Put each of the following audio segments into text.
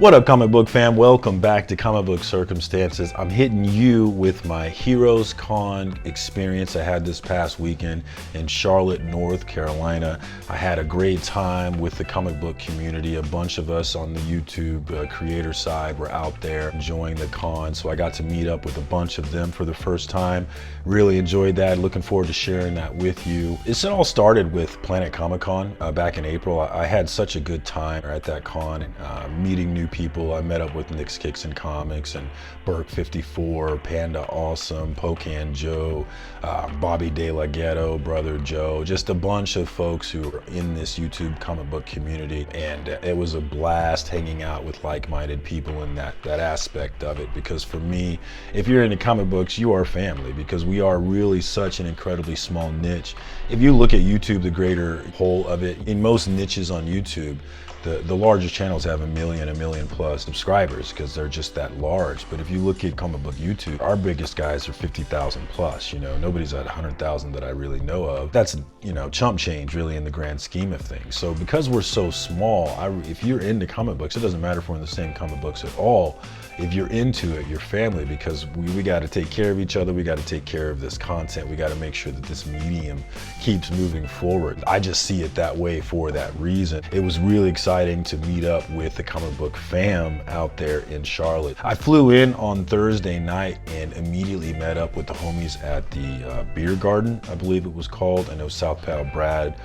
What up, comic book fam? Welcome back to Comic Book Circumstances. I'm hitting you with my Heroes Con experience I had this past weekend in Charlotte, North Carolina. I had a great time with the comic book community. A bunch of us on the YouTube creator side were out there enjoying the con, so I got to meet up with a bunch of them for the first time. Really enjoyed that. Looking forward to sharing that with you. It all started with Planet Comic Con back in April. I had such a good time at that con, meeting new people. I met up with Nick's Kicks and Comics and Burke 54, Panda Awesome, Pocan Joe, Bobby De La Ghetto, Brother Joe, just a bunch of folks who are in this YouTube comic book community. And it was a blast hanging out with like-minded people in that aspect of it, because for me, if you're into comic books, you are family, because we are really such an incredibly small niche. If you look at YouTube, the greater whole of it, in most niches on YouTube, the largest channels have a million plus subscribers because they're just that large. But if you look at comic book YouTube, our biggest guys are 50,000 plus. You know, nobody's at 100,000 that I really know of. That's, you know, chump change really in the grand scheme of things. So because we're so small, if you're into comic books, it doesn't matter if we're in the same comic books at all. If you're into it, you're family, because we got to take care of each other. We got to take care of this content. We got to make sure that this medium keeps moving forward. I just see it that way for that reason. It was really exciting to meet up with the comic book fam out there in Charlotte. I flew in on Thursday night and immediately met up with the homies at the Beer Garden, I believe it was called. I know South Pal Brad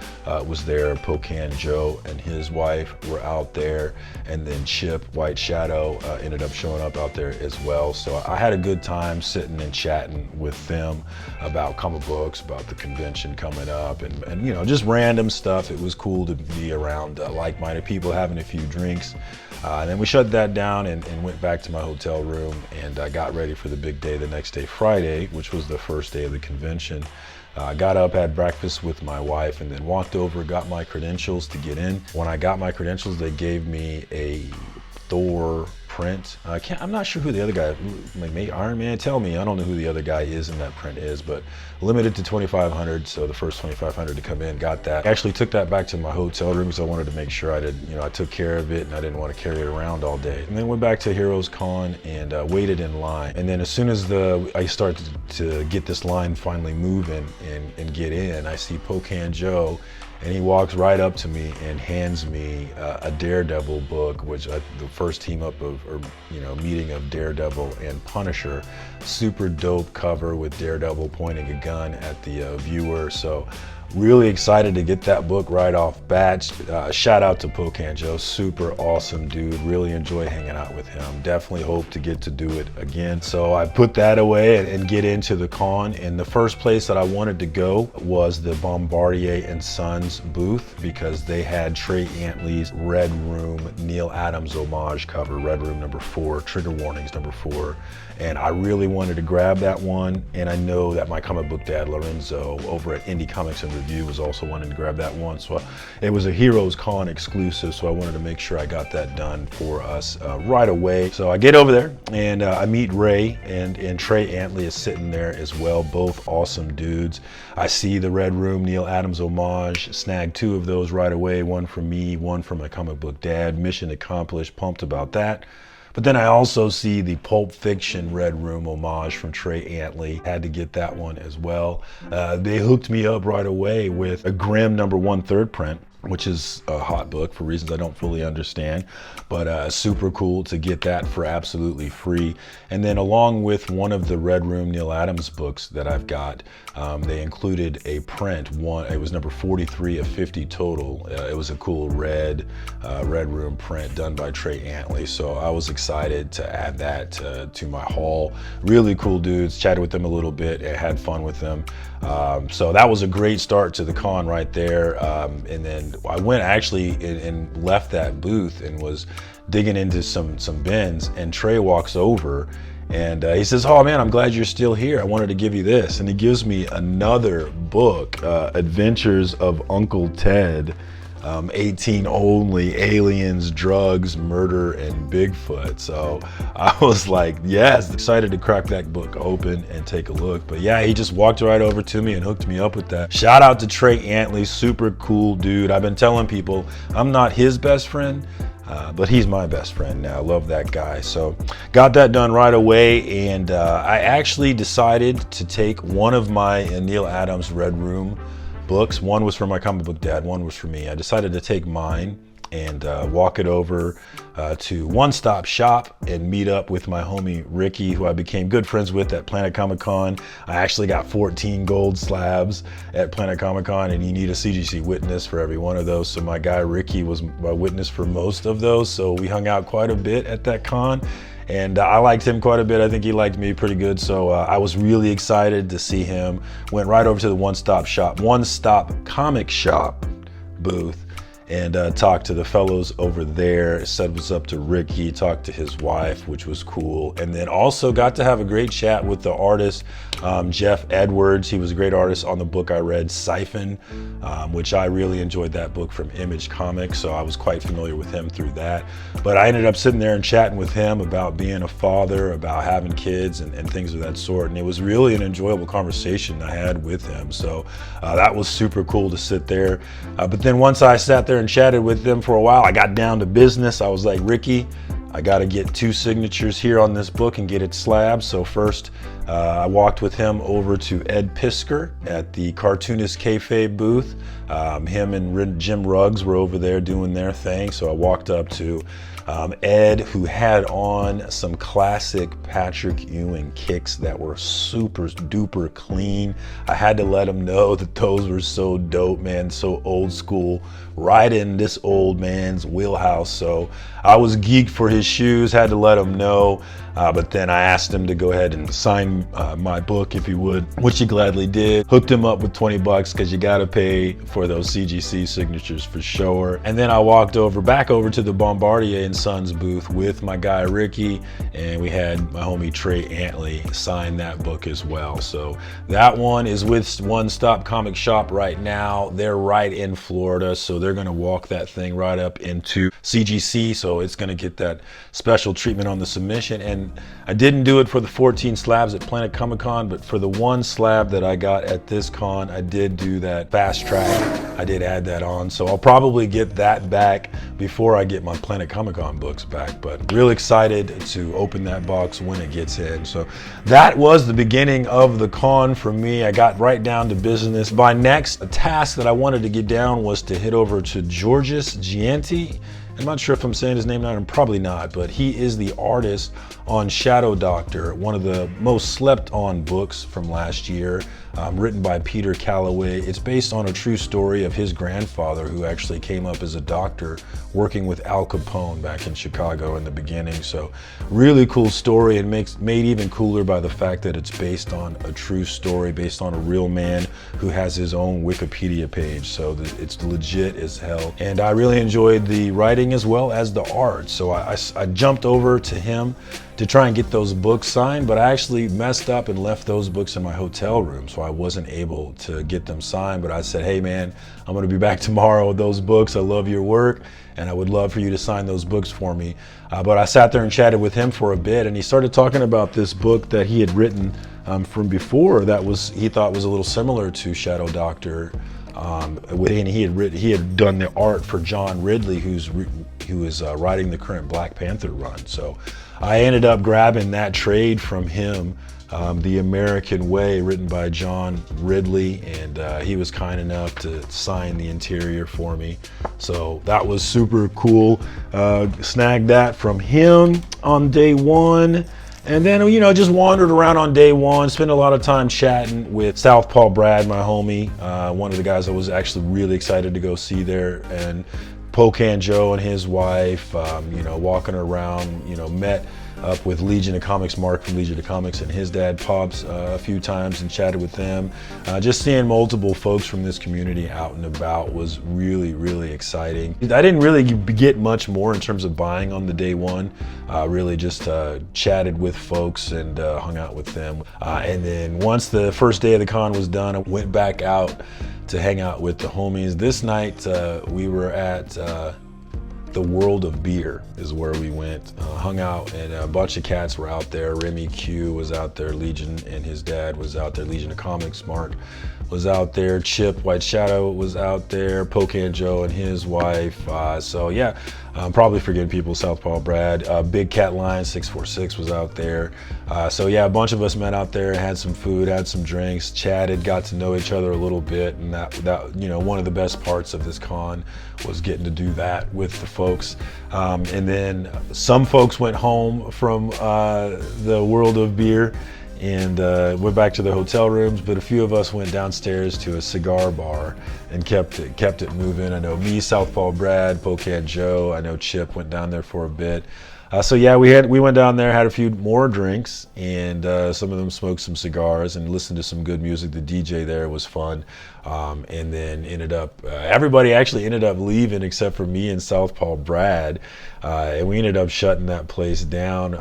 was there. Pocan Joe and his wife were out there, and then Chip White Shadow ended up showing up out there as well. So I had a good time sitting and chatting with them about comic books, about the convention coming up, and you know, just random stuff. It was cool to be around like-minded people, having a few drinks. And then we shut that down and went back to my hotel room, and I got ready for the big day the next day, Friday, which was the first day of the convention. Got up, had breakfast with my wife, and then walked over, got my credentials to get in. When I got my credentials, they gave me a Thor print. I'm not sure who the other guy, maybe Iron Man, tell me. I don't know who the other guy is in that print is, but limited to 2,500, so the first 2,500 to come in, got that. I actually took that back to my hotel room because I wanted to make sure I took care of it, and I didn't want to carry it around all day. And then went back to Heroes Con and waited in line. And then as soon as I started to get this line finally moving and get in, I see Pocan Joe, and he walks right up to me and hands me a Daredevil book, which the first team up of, or meeting of Daredevil and Punisher. Super dope cover with Daredevil pointing a gun at the viewer. So really excited to get that book right off bat. Shout out to Pocan Joe, super awesome dude. Really enjoy hanging out with him. Definitely hope to get to do it again. So I put that away and get into the con. And the first place that I wanted to go was the Bombardier and Sons booth, because they had Trey Antley's Red Room Neil Adams homage cover, Red Room #4, Trigger Warnings #4. And I really wanted to grab that one. And I know that my comic book dad, Lorenzo, over at Indie Comics and Review, was also wanting to grab that one. So it was a Heroes Con exclusive, so I wanted to make sure I got that done for us right away. So I get over there and I meet Ray, and Trey Antley is sitting there as well. Both awesome dudes. I see the Red Room Neil Adams homage, snagged 2 of those right away. One for me, one for my comic book dad. Mission accomplished, pumped about that. But then I also see the Pulp Fiction Red Room homage from Trey Antley. Had to get that one as well. They hooked me up right away with a Grimm #1 third print, which is a hot book for reasons I don't fully understand, but super cool to get that for absolutely free. And then along with one of the Red Room Neil Adams books that I've got, they included a print. It was number 43 of 50 total. It was a cool Red Room print done by Trey Antley. So I was excited to add that to my haul. Really cool dudes, chatted with them a little bit, had fun with them. So that was a great start to the con right there. And then I went actually and left that booth and was digging into some bins, and Trey walks over and he says, "Oh man, I'm glad you're still here. I wanted to give you this." And he gives me another book, Adventures of Uncle Ted, 18 only, aliens, drugs, murder, and Bigfoot. So I was like, yes, excited to crack that book open and take a look. But yeah, he just walked right over to me and hooked me up with that. Shout out to Trey Antley, super cool dude. I've been telling people I'm not his best friend. But he's my best friend now. Love that guy. So got that done right away. And I actually decided to take one of my Neil Adams Red Room books. One was for my comic book dad, one was for me. I decided to take mine and walk it over to One Stop Shop and meet up with my homie Ricky, who I became good friends with at Planet Comic Con. I actually got 14 gold slabs at Planet Comic Con, and you need a CGC witness for every one of those. So my guy Ricky was my witness for most of those. So we hung out quite a bit at that con. And I liked him quite a bit. I think he liked me pretty good. So I was really excited to see him. Went right over to the One Stop Comic Shop booth, and talked to the fellows over there. Said what's up to Ricky, talked to his wife, which was cool. And then also got to have a great chat with the artist, Jeff Edwards. He was a great artist on the book I read, Siphon, which I really enjoyed that book from Image Comics. So I was quite familiar with him through that. But I ended up sitting there and chatting with him about being a father, about having kids and things of that sort. And it was really an enjoyable conversation I had with him. So that was super cool to sit there. But then once I sat there and chatted with them for a while, I got down to business. I was like, Ricky, I got to get 2 signatures here on this book and get it slabbed. So first, I walked with him over to Ed Pisker at the Cartoonist Kayfabe booth. Him and Jim Ruggs were over there doing their thing. So I walked up to Ed, who had on some classic Patrick Ewing kicks that were super duper clean. I had to let him know that those were so dope, man, so old school, right in this old man's wheelhouse. So I was geeked for his shoes, had to let him know. But then I asked him to go ahead and sign my book if he would, which he gladly did. Hooked him up with 20 bucks because you got to pay for those CGC signatures for sure. And then I walked back over to the Bombardier and Sons booth with my guy Ricky, and we had my homie Trey Antley sign that book as well. So that one is with One Stop Comic Shop right now. They're right in Florida, so they're going to walk that thing right up into CGC. So it's going to get that special treatment on the submission. And I didn't do it for the 14 slabs at Planet Comic Con, but for the 1 slab that I got at this con, I did do that fast track. I did add that on, so I'll probably get that back before I get my Planet Comic Con books back, but real excited to open that box when it gets in. So that was the beginning of the con for me. I got right down to business. My next task that I wanted to get down was to head over to Georges Gianti. I'm not sure if I'm saying his name right, I'm probably not, but he is the artist on Shadow Doctor, one of the most slept on books from last year, written by Peter Calloway. It's based on a true story of his grandfather, who actually came up as a doctor working with Al Capone back in Chicago in the beginning. So really cool story, and made even cooler by the fact that it's based on a true story, based on a real man who has his own Wikipedia page. So it's legit as hell. And I really enjoyed the writing as well as the art. So I jumped over to him to try and get those books signed, but I actually messed up and left those books in my hotel room, so I wasn't able to get them signed. But I said, hey man, I'm gonna be back tomorrow with those books. I love your work, and I would love for you to sign those books for me. But I sat there and chatted with him for a bit, and he started talking about this book that he had written from before that he thought was a little similar to Shadow Doctor. And he had done the art for John Ridley, who is writing the current Black Panther run. So I ended up grabbing that trade from him, The American Way, written by John Ridley, and he was kind enough to sign the interior for me. So that was super cool. Snagged that from him on day 1. And then, just wandered around on day 1, spent a lot of time chatting with Southpaw Brad, my homie, one of the guys I was actually really excited to go see there, and Pocan Joe and his wife, walking around, met up with Legion of Comics, Mark from Legion of Comics, and his dad, Pops, a few times and chatted with them. Just seeing multiple folks from this community out and about was really, really exciting. I didn't really get much more in terms of buying on the day 1. Really just chatted with folks and hung out with them. And then once the first day of the con was done, I went back out to hang out with the homies. This night we were at the World of Beer is where we went, hung out, and a bunch of cats were out there. Remy Q was out there, Legion and his dad was out there, Legion of Comics, Mark was out there. Chip White Shadow was out there. Pocan Joe and his wife. So yeah, I'm probably forgetting people. Southpaw Brad, Big Cat Lion 646 was out there. So yeah, a bunch of us met out there, had some food, had some drinks, chatted, got to know each other a little bit, and that you know, one of the best parts of this con was getting to do that with the folks. And then some folks went home from the world of beer and went back to their hotel rooms, but a few of us went downstairs to a cigar bar and kept it moving. I know me, Southpaw Brad, Pocan Joe, I know Chip went down there for a bit. So yeah, we went down there, had a few more drinks, and some of them smoked some cigars and listened to some good music. The DJ there was fun, and then everybody actually ended up leaving except for me and Southpaw Brad, and we ended up shutting that place down.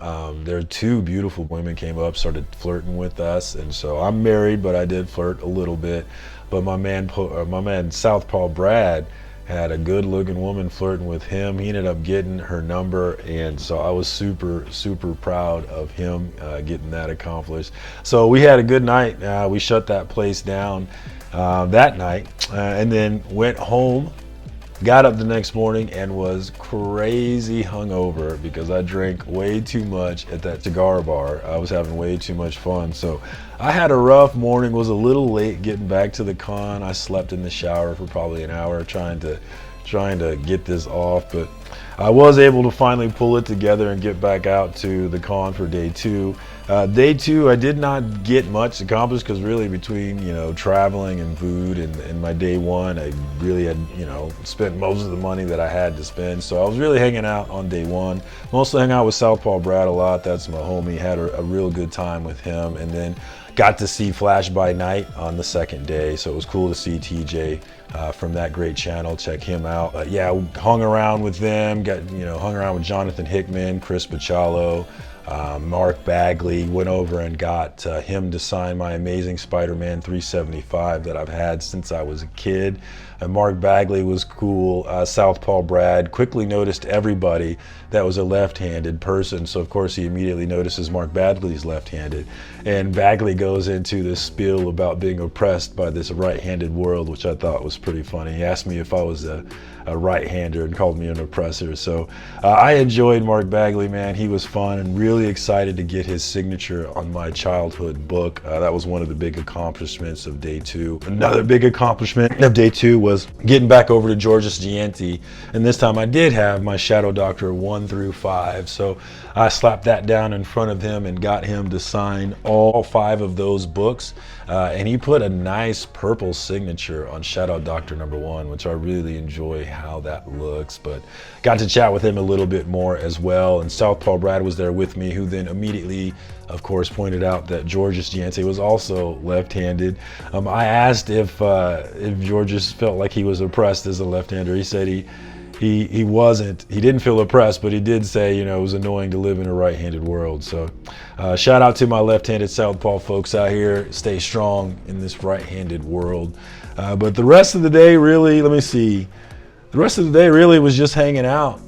There two beautiful women came up, started flirting with us, and so I'm married, but I did flirt a little bit. But my man Southpaw Brad had a good-looking woman flirting with him. He ended up getting her number, and so I was super proud of him getting that accomplished. So we had a good night. We shut that place down that night, and then went home. Got up the next morning and was crazy hungover because I drank way too much at that cigar bar. I was having way too much fun. So I had a rough morning, was a little late getting back to the con. I slept in the shower for probably an hour trying to get this off, but I was able to finally pull it together and get back out to the con for day two. Day two, I did not get much accomplished because really between, you know, traveling and food and my day one, I really had, you know, spent most of the money that I had to spend. So I was really hanging out on day one. Mostly hung out with Southpaw Brad a lot. That's my homie. Had a real good time with him. And then got to see Flash by Night on the second day. So it was cool to see TJ from that great channel. Check him out. Yeah, hung around with them. Hung around with Jonathan Hickman, Chris Bachalo, Mark Bagley. Went over and got him to sign my Amazing Spider-Man 375 that I've had since I was a kid. Mark Bagley was cool. Southpaw Brad quickly noticed everybody that was a left-handed person, so of course he immediately notices Mark Bagley's left-handed, and Bagley goes into this spiel about being oppressed by this right-handed world, which I thought was pretty funny. He asked me if I was a right-hander and called me an oppressor. So I enjoyed Mark Bagley, man. He was fun and really excited to get his signature on my childhood book. That was one of the big accomplishments of day two. Another big accomplishment of day two was getting back over to Georges Gianti, and this time I did have my Shadow Doctor 1 through 5. So I slapped that down in front of him and got him to sign all 5 of those books, and he put a nice purple signature on Shadow Doctor number 1, which I really enjoy how that looks. But got to chat with him a little bit more as well, and Southpaw Brad was there with me, who then immediately, of course, pointed out that Georges Gianti was also left-handed. I asked if Georges felt like he was oppressed as a left-hander. He said he wasn't. He didn't feel oppressed, but he did say, you know, it was annoying to live in a right-handed world. So shout out to my left-handed Southpaw folks out here. Stay strong in this right-handed world. But the rest of the day, really, let me see. The rest of the day really was just hanging out,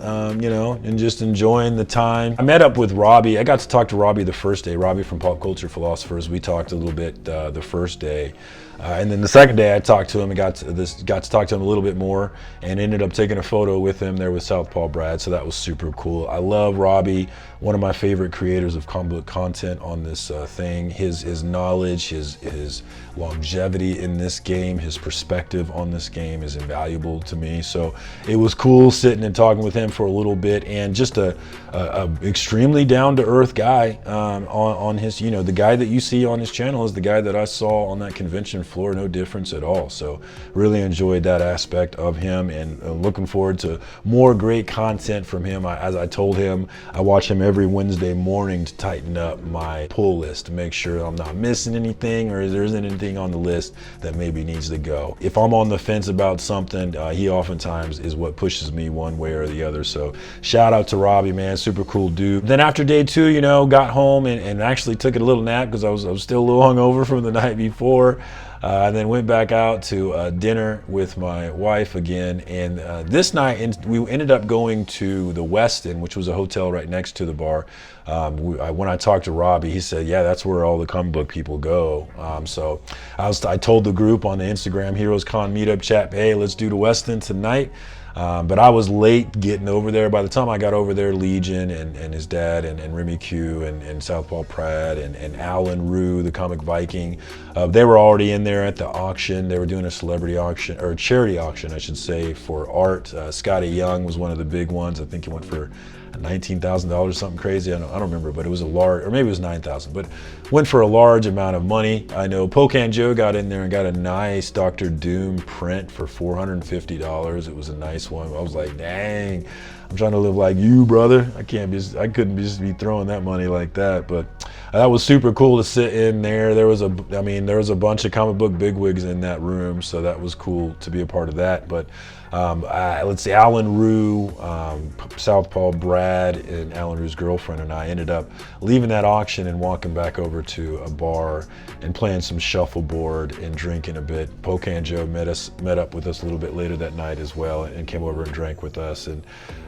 you know, and just enjoying the time. I met up with Robbie. I got to talk to Robbie the first day. Robbie from Pop Culture Philosophers. We talked a little bit the first day. And then the second day I talked to him and got to talk to him a little bit more, and ended up taking a photo with him there with Southpaw Brad. So that was super cool. I love Robbie, one of my favorite creators of comic book content on this thing. His knowledge, his longevity in this game, his perspective on this game is invaluable to me. So it was cool sitting and talking with him for a little bit, and just a extremely down-to-earth guy on his, you know, the guy that you see on his channel is the guy that I saw on that convention floor, no difference at all. So really enjoyed that aspect of him, and looking forward to more great content from him. As I told him, I watch him every Wednesday morning to tighten up my pull list to make sure I'm not missing anything, or there isn't anything on the list that maybe needs to go. If I'm on the fence about something, he oftentimes is what pushes me one way or the other. So shout out to Robbie, man, super cool dude. Then after day two, you know, got home and actually took a little nap because I was still a little hungover from the night before. And then went back out to dinner with my wife again. And this night, we ended up going to the Westin, which was a hotel right next to the bar. When I talked to Robbie, he said, yeah, that's where all the comic book people go. So I told the group on the Instagram Heroes Con meetup chat, hey, let's do the Westin tonight. But I was late getting over there. By the time I got over there, Legion and his dad and Remy Q and Southpaw Pratt and Alan Rue, the comic Viking, they were already in there at the auction. They were doing a celebrity auction, or charity auction, I should say, for art. Scotty Young was one of the big ones. I think he went for $19,000, something crazy. I don't remember, but it was a large, or maybe it was 9,000, but went for a large amount of money. I know Pocan Joe got in there and got a nice Dr. Doom print for $450. It was a nice one. I was like, dang, I'm trying to live like you, brother. I couldn't just be throwing that money like that. But that was super cool to sit in there. There was a bunch of comic book bigwigs in that room, so that was cool to be a part of that. But let's see, Alan Rue, Southpaw Brad, and Alan Rue's girlfriend and I ended up leaving that auction and walking back over to a bar and playing some shuffleboard and drinking a bit. Pocan Joe met up with us a little bit later that night as well and came over and drank with us. And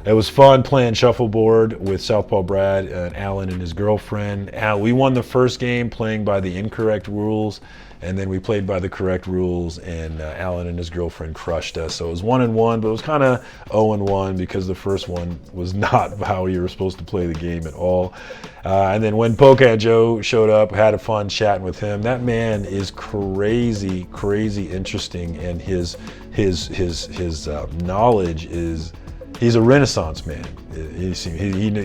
it was fun playing shuffleboard with Southpaw Brad and Alan and his girlfriend. We won the first game playing by the incorrect rules, and then we played by the correct rules, and Alan and his girlfriend crushed us. So it was 1-1, but it was kind of 0-1 because the first one was not how you were supposed to play the game at all. And then when Pocan Joe showed up, had a fun chatting with him. That man is crazy, crazy interesting, and his knowledge is. He's a Renaissance man. He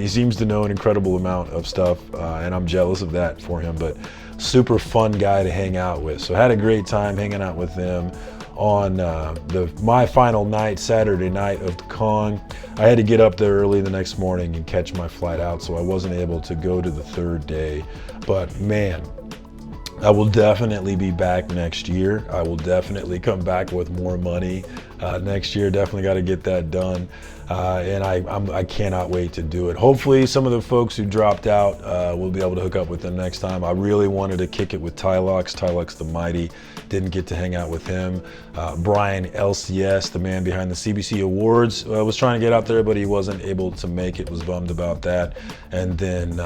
seems to know an incredible amount of stuff, and I'm jealous of that for him, but super fun guy to hang out with. So had a great time hanging out with them on my final night, Saturday night of the con. I had to get up there early the next morning and catch my flight out, so I wasn't able to go to the third day. But man, I will definitely be back next year. I will definitely come back with more money next year. Definitely got to get that done. And I cannot wait to do it. Hopefully some of the folks who dropped out will be able to hook up with them next time. I really wanted to kick it with Tylux the Mighty. Didn't get to hang out with him. Brian LCS, the man behind the CBC Awards, was trying to get out there, but he wasn't able to make it, was bummed about that. And then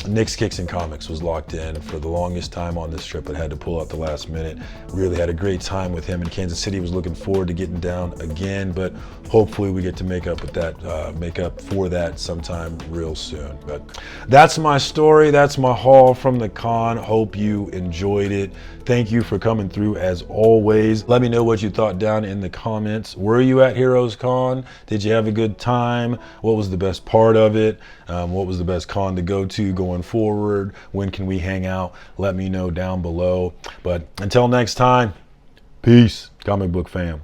Nick's Kicks and Comics was locked in for the longest time on this trip, but had to pull out the last minute. Really had a great time with him in Kansas City. Was looking forward to getting down again, but hopefully we get to make up for that sometime real soon. But that's my story. That's my haul from the con. Hope you enjoyed it. Thank you for coming through as always. Let me know what you thought down in the comments. Were you at Heroes Con? Did you have a good time? What was the best part of it? What was the best con to go to going forward? When can we hang out? Let me know down below. But until next time, peace, comic book fam.